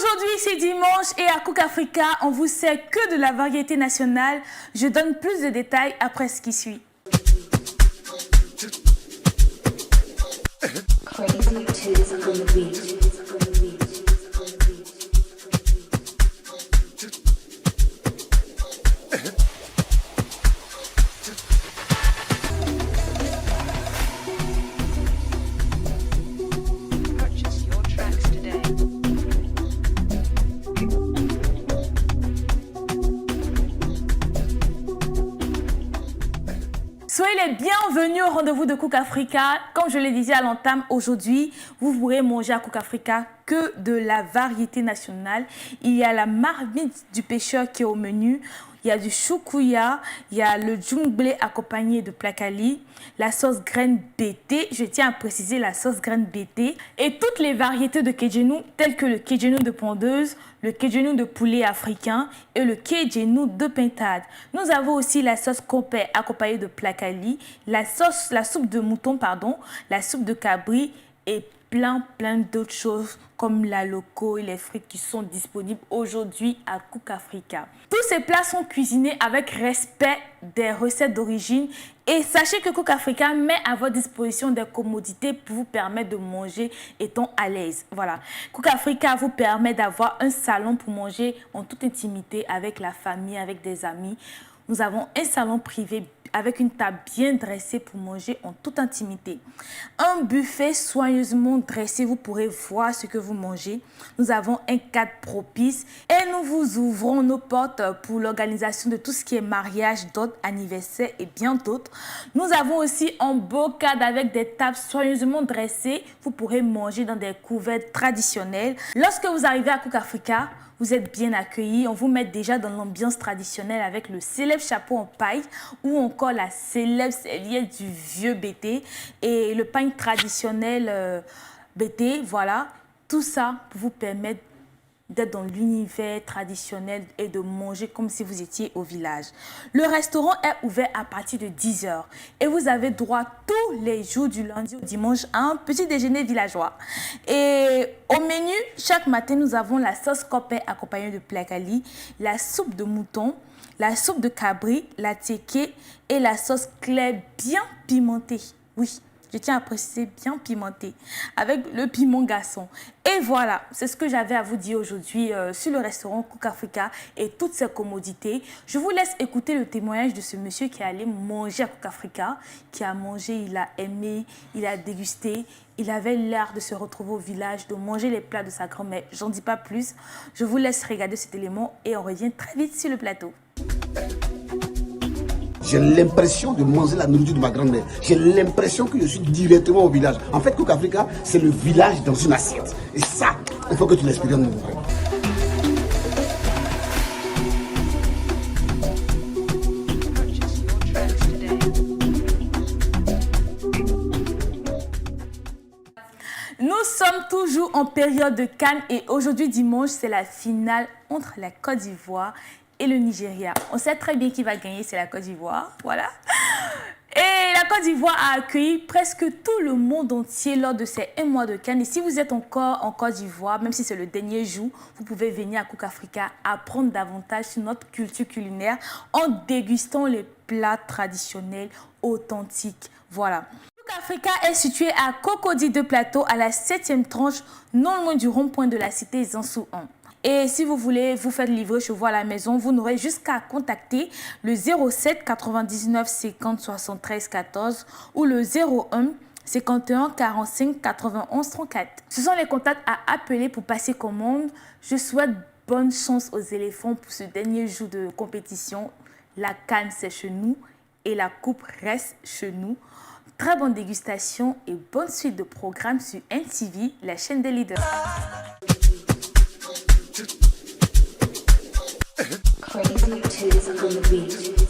Aujourd'hui, c'est dimanche et à Cook Africa, on vous sert que de la variété nationale. Je donne plus de détails après ce qui suit. Soyez les bienvenus au rendez-vous de Cook Africa. Comme je le disais à l'entame, aujourd'hui, vous pourrez manger à Cook Africa que de la variété nationale. Il y a la marmite du pêcheur qui est au menu. Il y a du choukouya, il y a le djumblé accompagné de placali, la sauce graine BT, je tiens à préciser la sauce graine BT, et toutes les variétés de kedjenou telles que le kedjenou de pondeuse, le kedjenou de poulet africain et le kedjenou de pintade. Nous avons aussi la sauce compère accompagnée de placali, la soupe de mouton, la soupe de cabri et plein d'autres choses comme la loco et les frites qui sont disponibles aujourd'hui à Cook Africa. Tous ces plats sont cuisinés avec respect des recettes d'origine et sachez que Cook Africa met à votre disposition des commodités pour vous permettre de manger étant à l'aise. Voilà. Cook Africa vous permet d'avoir un salon pour manger en toute intimité avec la famille, avec des amis. Nous avons un salon privé avec une table bien dressée pour manger en toute intimité. Un buffet soigneusement dressé, vous pourrez voir ce que vous mangez. Nous avons un cadre propice et nous vous ouvrons nos portes pour l'organisation de tout ce qui est mariage, d'autres anniversaires et bien d'autres. Nous avons aussi un beau cadre avec des tables soigneusement dressées. Vous pourrez manger dans des couverts traditionnels. Lorsque vous arrivez à Cook Africa, vous êtes bien accueillis. On vous met déjà dans l'ambiance traditionnelle avec le célèbre chapeau en paille ou encore la célèbre serviette du vieux BT et le pain traditionnel BT. Voilà, tout ça pour vous permettre d'être dans l'univers traditionnel et de manger comme si vous étiez au village. Le restaurant est ouvert à partir de 10 h et vous avez droit tous les jours du lundi au dimanche à un petit déjeuner villageois. Et au menu, chaque matin, nous avons la sauce compère accompagnée de placali, la soupe de mouton, la soupe de cabri, la teke et la sauce claire bien pimentée. Oui, je tiens à préciser bien pimenté, avec le piment garçon. Et voilà, c'est ce que j'avais à vous dire aujourd'hui sur le restaurant Cook Africa et toutes ses commodités. Je vous laisse écouter le témoignage de ce monsieur qui est allé manger à Cook Africa, qui a mangé, il a aimé, il a dégusté. Il avait l'air de se retrouver au village, de manger les plats de sa grand-mère. J'en dis pas plus. Je vous laisse regarder cet élément et on revient très vite sur le plateau. J'ai l'impression de manger la nourriture de ma grand-mère. J'ai l'impression que je suis directement au village. En fait, Cook Africa, c'est le village dans une assiette. Et ça, il faut que tu l'expériences, mon frère. Nous sommes toujours en période de CAN et aujourd'hui dimanche, c'est la finale entre la Côte d'Ivoire et le Nigeria. On sait très bien qui va gagner, c'est la Côte d'Ivoire, voilà. Et la Côte d'Ivoire a accueilli presque tout le monde entier lors de ces 1 mois de CAN. Et si vous êtes encore en Côte d'Ivoire, même si c'est le dernier jour, vous pouvez venir à Cook Africa apprendre davantage sur notre culture culinaire en dégustant les plats traditionnels authentiques. Voilà. Cook Africa est situé à Cocody de Plateau, à la 7e tranche, non loin du rond-point de la cité Zansou 1. Et si vous voulez vous faire livrer chez vous à la maison, vous n'aurez jusqu'à contacter le 07 99 50 73 14 ou le 01 51 45 91 34. Ce sont les contacts à appeler pour passer commande. Je souhaite bonne chance aux éléphants pour ce dernier jour de compétition. La canne, c'est chez nous et la coupe reste chez nous. Très bonne dégustation et bonne suite de programmes sur NTV, la chaîne des leaders. Crazy tunes on the beat.